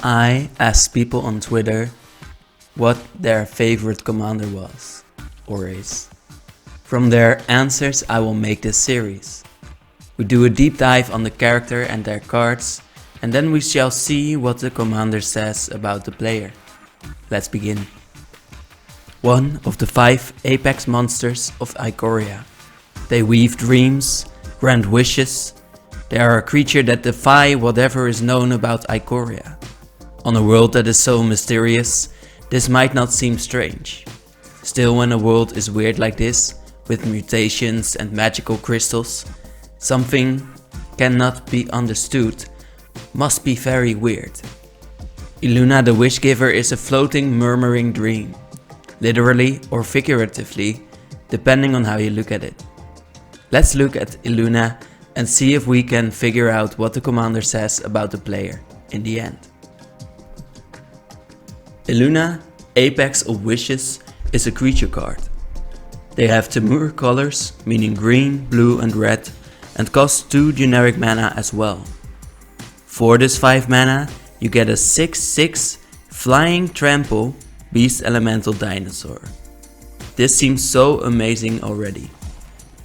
I asked people on Twitter what their favorite commander was, or is. From their answers I will make this series. We do a deep dive on the character and their cards, and then we shall see what the commander says about the player. Let's begin. One of the 5 apex monsters of Ikoria. They weave dreams, grant wishes. They are a creature that defy whatever is known about Ikoria. On a world that is so mysterious, this might not seem strange. Still, when a world is weird like this, with mutations and magical crystals, something cannot be understood must be very weird. Iluna the Wishgiver is a floating, murmuring dream, literally or figuratively, depending on how you look at it. Let's look at Iluna and see if we can figure out what the commander says about the player in the end. Iluna, Apex of Wishes, is a creature card. They have Temur colors, meaning green, blue and red, and cost 2 generic mana as well. For this 5 mana, you get a 6/6 flying trample beast elemental dinosaur. This seems so amazing already.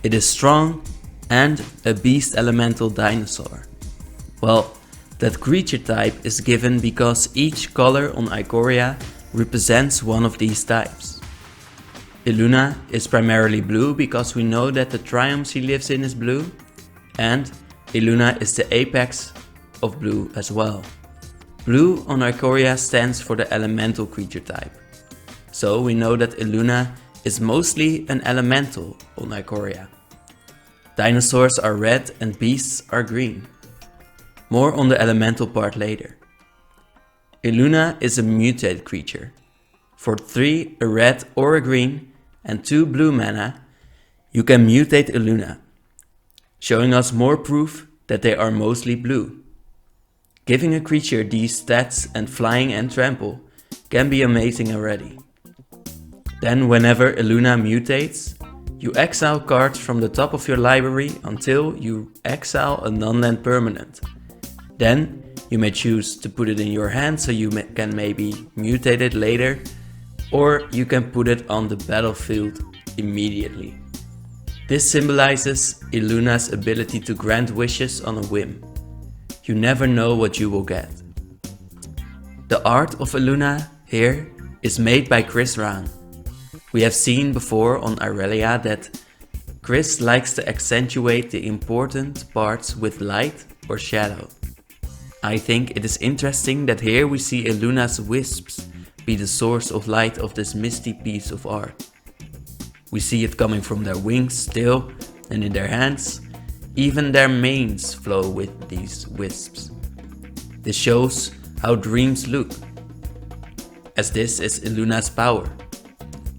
It is strong and a beast elemental dinosaur. Well, that creature type is given because each color on Ikoria represents one of these types. Iluna is primarily blue because we know that the triome she lives in is blue, and Iluna is the apex of blue as well. Blue on Ikoria stands for the elemental creature type. So we know that Iluna is mostly an elemental on Ikoria. Dinosaurs are red and beasts are green. More on the elemental part later. Iluna is a mutated creature. For 3 a red or a green and 2 blue mana, you can mutate Iluna, showing us more proof that they are mostly blue. Giving a creature these stats and flying and trample can be amazing already. Then whenever Iluna mutates, you exile cards from the top of your library until you exile a non-land permanent. Then you may choose to put it in your hand so you can maybe mutate it later, or you can put it on the battlefield immediately. This symbolizes Iluna's ability to grant wishes on a whim. You never know what you will get. The art of Iluna here is made by Chris Raan. We have seen before on Aurelia that Chris likes to accentuate the important parts with light or shadow. I think it is interesting that here we see Iluna's wisps be the source of light of this misty piece of art. We see it coming from their wings still and in their hands. Even their manes flow with these wisps. This shows how dreams look, as this is Iluna's power.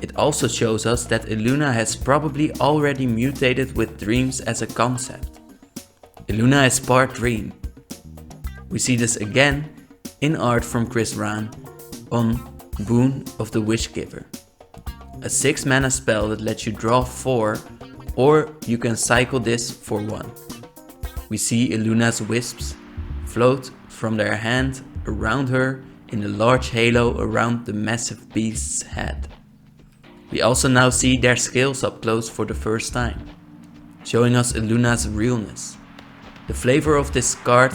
It also shows us that Iluna has probably already mutated with dreams as a concept. Iluna is part dream. We see this again in art from Chris Raan on Boon of the Wishgiver. A 6 mana spell that lets you draw 4, or you can cycle this for 1. We see Iluna's wisps float from their hand around her in a large halo around the massive beast's head. We also now see their scales up close for the first time, showing us Iluna's realness. The flavor of this card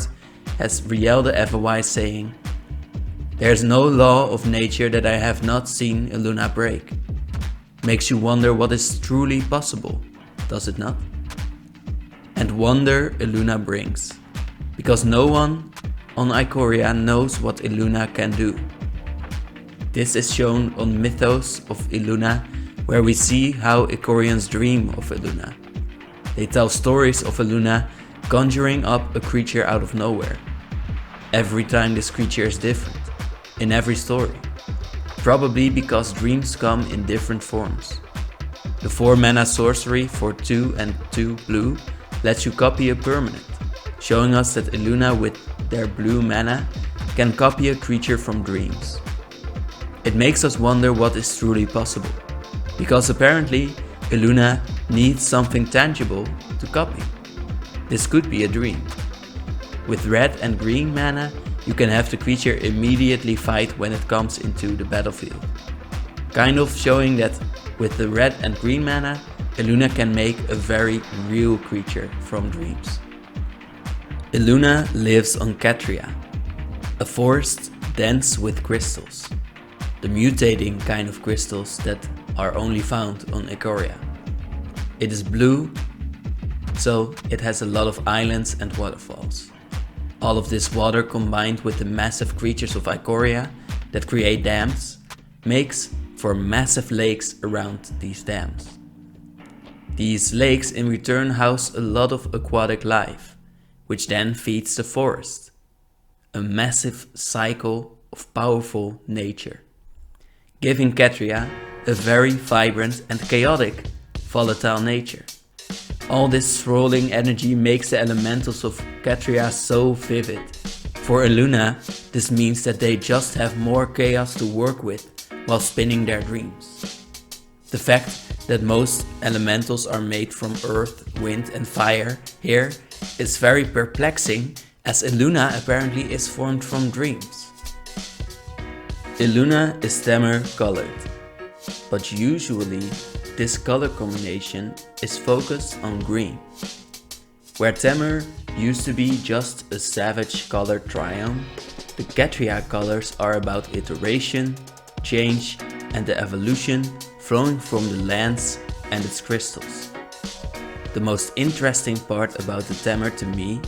has Riel the Everwise saying, "There's no law of nature that I have not seen Iluna break." Makes you wonder what is truly possible, does it not? And wonder Iluna brings, because no one on Ikoria knows what Iluna can do. This is shown on Mythos of Iluna, where we see how Ikorians dream of Iluna. They tell stories of Iluna conjuring up a creature out of nowhere. Every time this creature is different, in every story. Probably because dreams come in different forms. The 4 mana sorcery for 2 and 2 blue lets you copy a permanent, showing us that Iluna with their blue mana can copy a creature from dreams. It makes us wonder what is truly possible, because apparently Iluna needs something tangible to copy. This could be a dream. With red and green mana, you can have the creature immediately fight when it comes into the battlefield. Kind of showing that with the red and green mana, Iluna can make a very real creature from dreams. Iluna lives on Ikoria, a forest dense with crystals, the mutating kind of crystals that are only found on Ikoria. It is blue, so it has a lot of islands and waterfalls. All of this water combined with the massive creatures of Ikoria that create dams makes for massive lakes around these dams. These lakes in return house a lot of aquatic life, which then feeds the forest. A massive cycle of powerful nature, giving Ikoria a very vibrant and chaotic, volatile nature. All this rolling energy makes the elementals of Ikoria so vivid. For Iluna, this means that they just have more chaos to work with while spinning their dreams. The fact that most elementals are made from earth, wind and fire here is very perplexing, as Iluna apparently is formed from dreams. Iluna is Temur colored, but usually this color combination is focused on green. Where Temur used to be just a savage colored triome, the Ikoria colors are about iteration, change and the evolution flowing from the lands and its crystals. The most interesting part about the Temur to me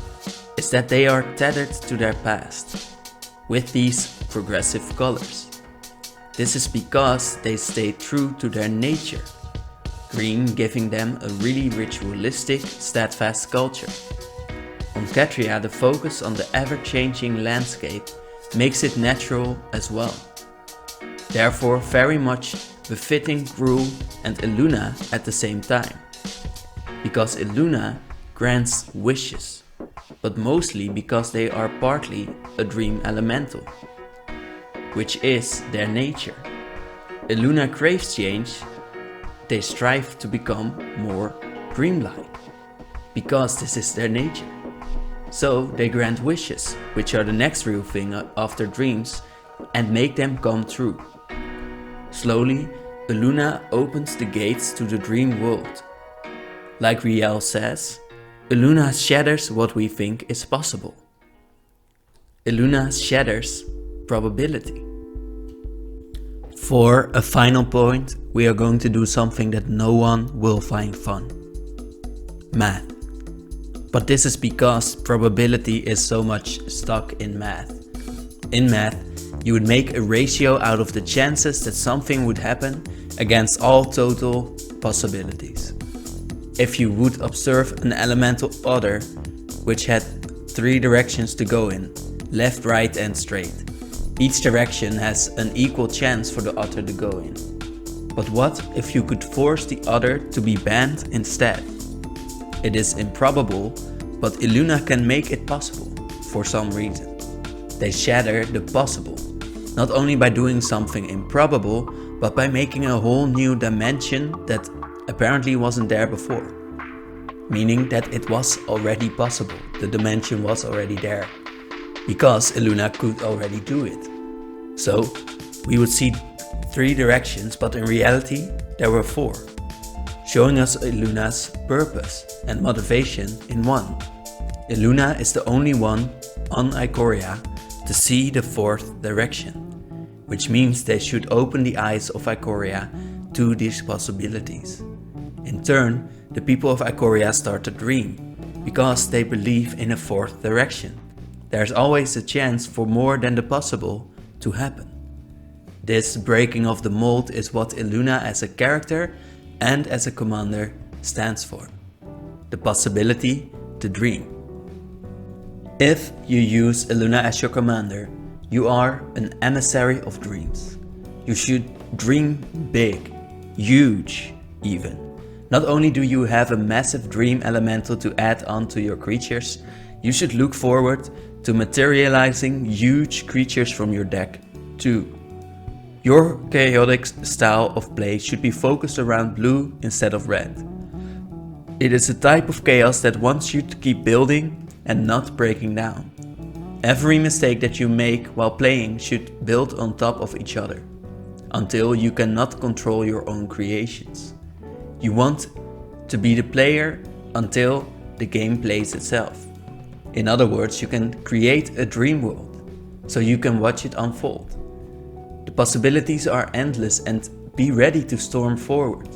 is that they are tethered to their past with these progressive colors. This is because they stay true to their nature, green giving them a really ritualistic, steadfast culture. On Ikoria, the focus on the ever-changing landscape makes it natural as well. Therefore very much befitting Gru and Iluna at the same time. Because Iluna grants wishes, but mostly because they are partly a dream elemental, which is their nature. Iluna craves change, they strive to become more dreamlike, because this is their nature. So they grant wishes, which are the next real thing after dreams, and make them come true. Slowly, Iluna opens the gates to the dream world. Like Riel says, Iluna shatters what we think is possible. Iluna shatters probability. For a final point, we are going to do something that no one will find fun. Math. But this is because probability is so much stuck in math. In math, you would make a ratio out of the chances that something would happen against all total possibilities. If you would observe an elemental other which had 3 directions to go in, left, right and straight, each direction has an equal chance for the other to go in. But what if you could force the other to be banned instead? It is improbable, but Iluna can make it possible for some reason. They shatter the possible, not only by doing something improbable, but by making a whole new dimension that apparently wasn't there before. Meaning that it was already possible, the dimension was already there, because Iluna could already do it. So we would see 3 directions, but in reality there were 4, showing us Iluna's purpose and motivation in one. Iluna is the only one on Ikoria to see the 4th direction, which means they should open the eyes of Ikoria to these possibilities. In turn, the people of Ikoria start to dream, because they believe in a 4th direction. There's always a chance for more than the possible to happen. This breaking of the mold is what Iluna as a character and as a commander stands for. The possibility to dream. If you use Iluna as your commander, you are an emissary of dreams. You should dream big, huge even. Not only do you have a massive dream elemental to add on to your creatures, you should look forward to materializing huge creatures from your deck too. Your chaotic style of play should be focused around blue instead of red. It is a type of chaos that wants you to keep building and not breaking down. Every mistake that you make while playing should build on top of each other, until you cannot control your own creations. You want to be the player until the game plays itself. In other words, you can create a dream world, so you can watch it unfold. The possibilities are endless, and be ready to storm forward.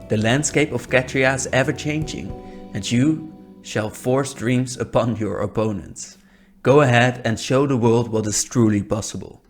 The landscape of Ikoria is ever changing, and you shall force dreams upon your opponents. Go ahead and show the world what is truly possible.